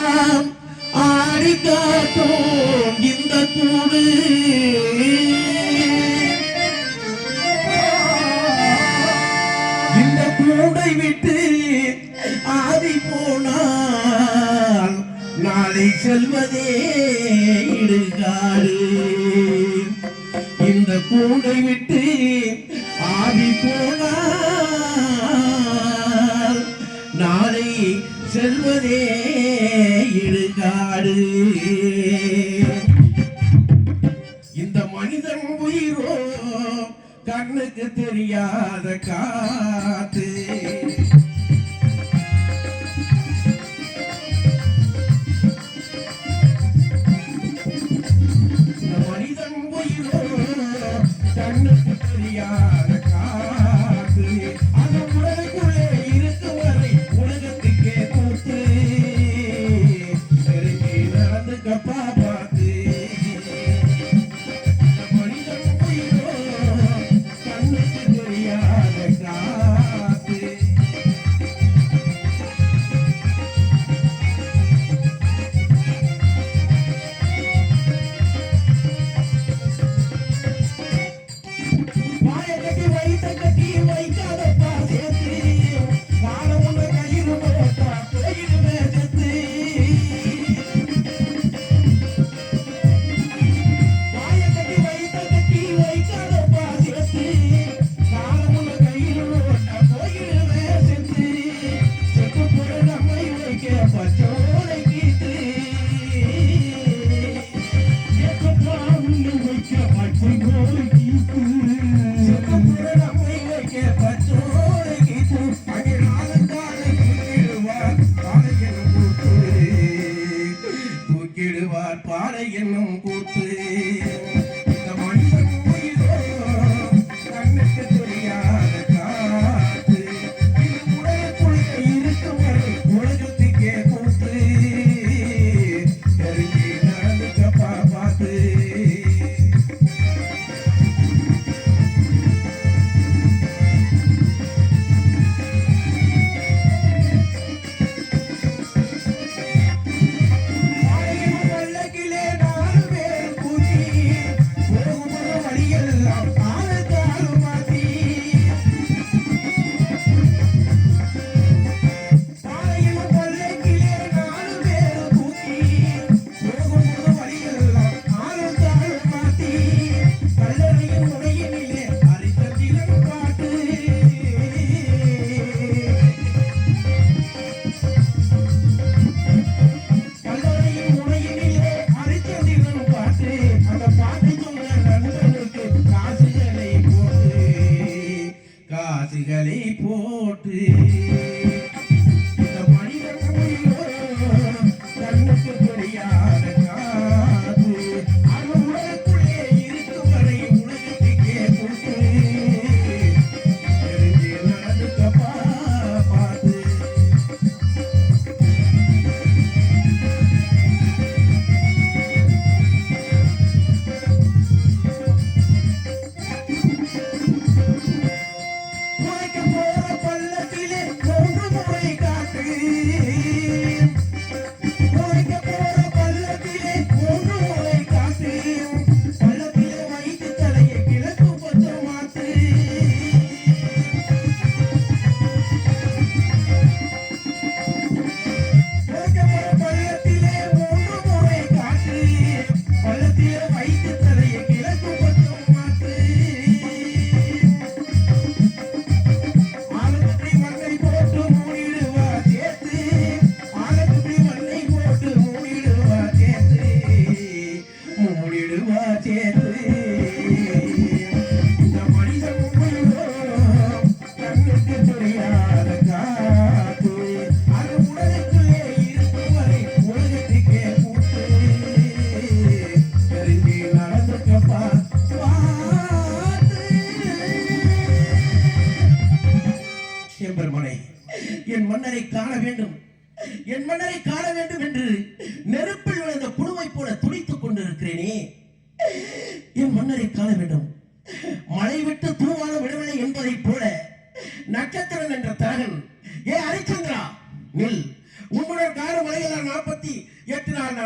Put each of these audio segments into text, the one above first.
ஆடி காட்டும் இந்த கூடு இந்த கூடை விட்டு ஆதி போனால் நாளை செல்வதே இடுகாடு இந்த கூடை விட்டு ஆதி போனால் நாளை செல்வதே இடுகாடு இந்த மனிதன் உயிரோ கண்ணுக்கு தெரியாத காத்து இந்த மனிதன் உயிரோ கண்ணுக்கு தெரியாத காத்து அந்த உலகுக்குள்ளே இருக்கும் வரை உலகத்துக்கே கூத்து நெருங்கி நடந்து கப்பா பார்த்து மனிதன் உயிரோ கண்ணுக்கு தெரியாத காத்து வாயக்கட்டி வைத்த கட்டி வைக்காதப்பா சேர்த்து காலம் உள்ள கயிறு போட்டா போயிடுவே செத்து வாயக்கட்டி வைத்த கட்டி வைக்காதப்பா சேர்த்து காலம் உள்ள கயிறு போட்டா போயிடுவே செத்து செத்து போற நம்மை வைக்க பச்சோலை கீத்து எக்கப்பா உன்னை வைக்க பச்சை கோலை கீத்து தூக்கிடுவார் பாறை என்னும் கூத்து இந்த மனிதன் உயிரோ கண்ணுக்கு தெரியாத காத்து இது உலகக்குள்ளே இருக்கும் வரை உலகத்துக்கே கூத்து நெருங்கி நடந்து கப்பா பார்த்து பல்லக்கிலே 4 பேர்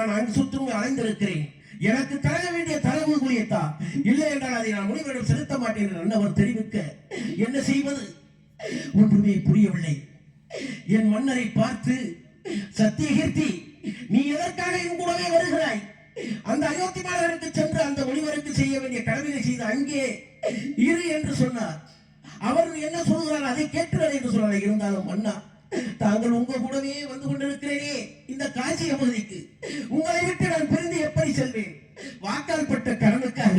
நான் அங்கு சுற்றும் அலைந்திருக்கிறேன். எனக்கு தர வேண்டிய தரவு கூலியத்தா, இல்லை என்றால் அதை நான் முனிவரிடம் செலுத்த மாட்டேன் என்று அவர் தெரிவிக்க என்ன செய்வது ஒன்றுமே புரியவில்லை. என் மன்னரை பார்த்து, சத்தியகீர்த்தி, நீ எதற்காக என் கூடவே வருகிறாய்? அந்த அயோத்தி மாநகருக்கு சென்று அந்த முனிவருக்கு செய்ய வேண்டிய கடமையை செய்து அங்கே இரு என்று சொன்னார். அவர் என்ன சொல்கிறார் அதை கேட்கிறார் என்று சொன்னார். இருந்தாலும் மன்னா, தாங்கள் உங்க கூடவே வந்து கொண்டிருக்கிறேனே இந்த காட்சி பகுதிக்கு, உங்களை விட்டு நான் பிரிந்து எப்படி செல்வேன்? வாக்கால் பட்ட கடனுக்காக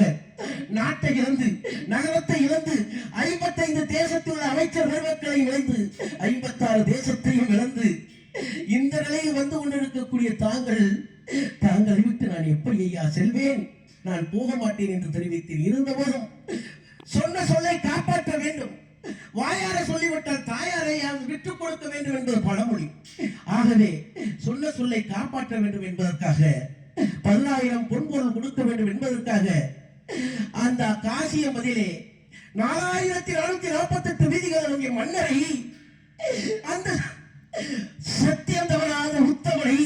நாட்டை இழந்து, நகரத்தை இழந்து, 55 தேசத்தில் உள்ள அமைச்சர் பெருமக்களையும் இழந்து, 56 தேசத்தையும் இழந்து இந்த நிலையில் வந்து கொண்டிருக்கக்கூடிய தாங்களை விட்டு நான் எப்படி ஐயா செல்வேன்? நான் போக மாட்டேன் என்று தெரிவித்தேன். இருந்தபோதும் சொன்ன சொல்லை காப்பாற்ற வேண்டும். வாயார சொல்லிவிட்டால் தாயாரை விட்டுக் கொடுக்க வேண்டும் என்பது பழமொழி. ஆகவே சொன்ன சொல்லை காப்பாற்ற வேண்டும் என்பதற்காக 10,000 பொன்பொருள் கொடுக்க வேண்டும் என்பதற்காக அந்த காசிய மதிலே 4448 வீதிகளுடைய மன்னரை, அந்த சத்தியம் தவறாத உத்தமனை,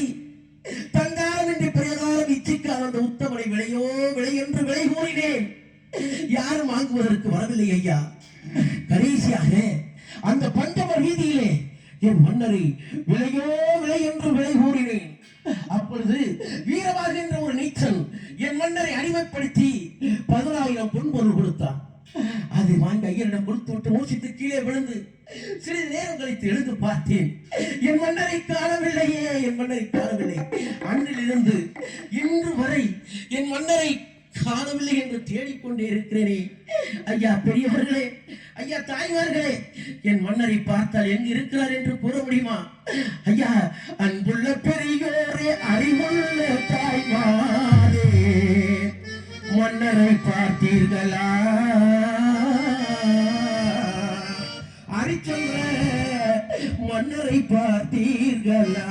தங்காரம் என்று பெரியதாரம் இச்சிக்காத அந்த உத்தமனை விலையோ விலை என்று விலை கூறினேன். யாரும் வாங்குவதற்கு வரவில்லை ஐயா. கடைசியாக அந்த பஞ்சமர் வீதியிலே என் மன்னரை விலையோ விலை என்று விலை கூறினேன். அப்பொழுது வீரவாக என்ற ஒரு நீச்சல் என் மன்னரை அடிமைப்படுத்தி 10,000 பொன்பொருள் கொடுத்தான். அதை வாங்கி ஐயரிடம் கொடுத்து விட்டு மோசித்து கீழே விழுந்து சிறிது நேரம் கழித்து எழுந்து பார்த்தேன். என் மன்னரை காணவில்லையே, என் மன்னரை காணவில்லை. அன்றிலிருந்து இன்று வரை என் மன்னரை காணவில்லை என்று தேடிக்கொண்டே இருக்கிறேனே. ஐயா பெரியவர்களே, ஐயா தாய்மார்களே, என் மன்னரை பார்த்தால் எங்கு இருக்கிறார் என்று கூற முடியுமா? ஐயா, அன்புள்ள பெரியோரே, அறிவுள்ள தாய்மாரே, மன்னரை பார்த்தீர்களா? அரிச்சந்திர மன்னரை பார்த்தீர்களா?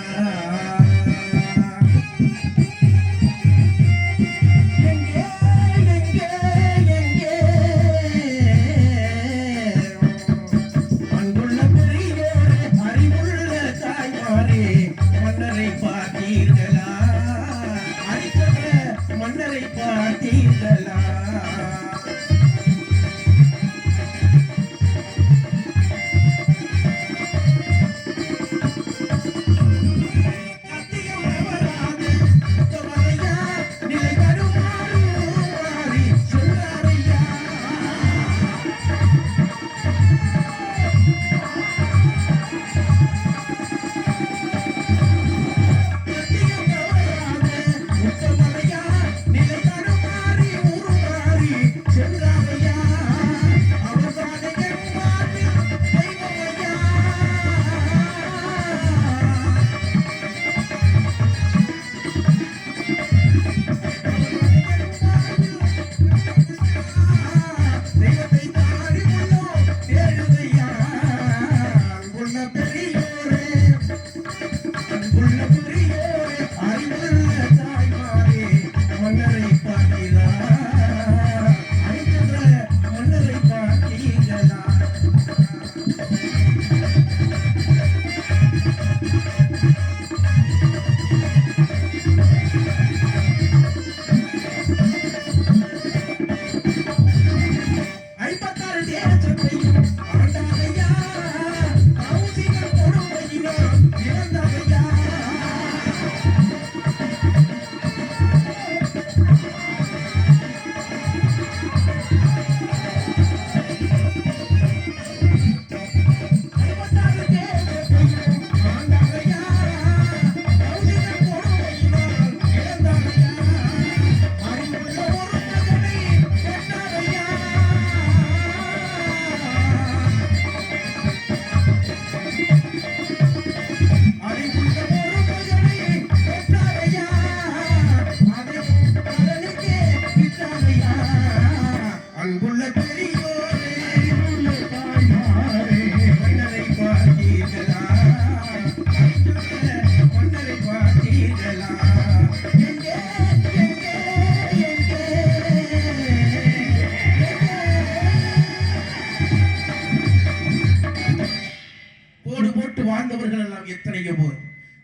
வாழ்ந்தவர்கள் எல்லாம் எத்தனையோ பேர்,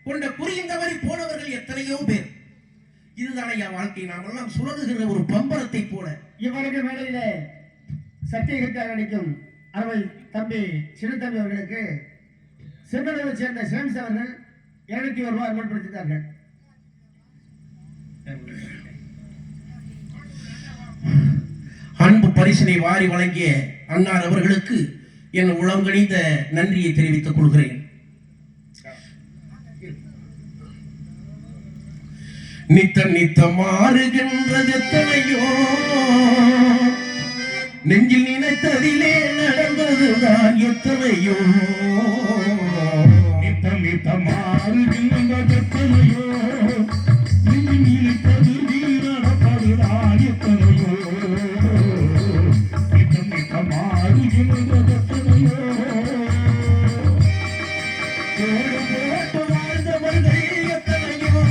கொண்ட குறியின் தவறி போனவர்கள் எத்தனையோ பேர். இதுதான் ஐயா வாழ்க்கை. நாம் எல்லாம் சுழலுகிற ஒரு பம்பரத்தை போல. இவருக்கு மேடையிலே சத்தியகத்தை அளிக்கும் அவை தம்பி சிறுத்தம்பி அவர்களுக்கு செங்கடவை சேர்ந்த சேம்ஸ் அவர்கள் 201 ரூபாய் அமல்படுத்தினார்கள். அன்பு பரிசினை வாரி வழங்கிய அன்னார் அவர்களுக்கு என் உளங்கணிந்த நன்றியை தெரிவித்துக் கொள்கிறேன். நித்த மாறுகின்றது எத்தனையோ, நெஞ்சில் நினைத்ததிலே நடந்ததுதான் எத்தனையோ. நித்த மாறுகின்றது எத்தனையோ, நெஞ்சில் நினைத்ததிலே நடப்பதுதான் எத்தனையோ. நித்த மாறுகின்றது எத்தனையோ. போட்டு வாழ்ந்தவர்கள் எத்தனையோ,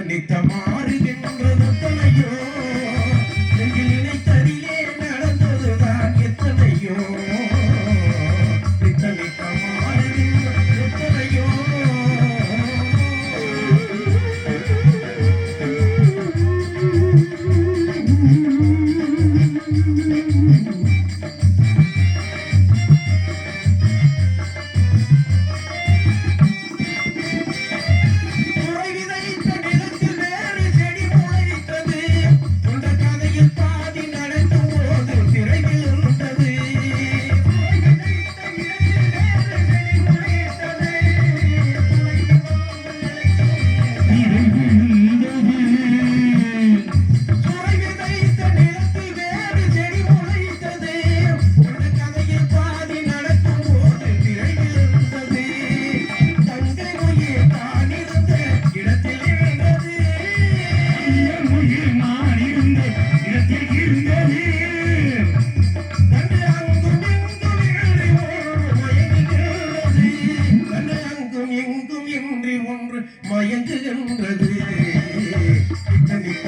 நித்த மாறுகின்றது எத்தனையோ, நெஞ்சில் நினைத்ததிலே நடந்ததுதான் எத்தனையோ. நித்த மாறுகின்றது எத்தனையோ. மயங்குகின்றது நித்த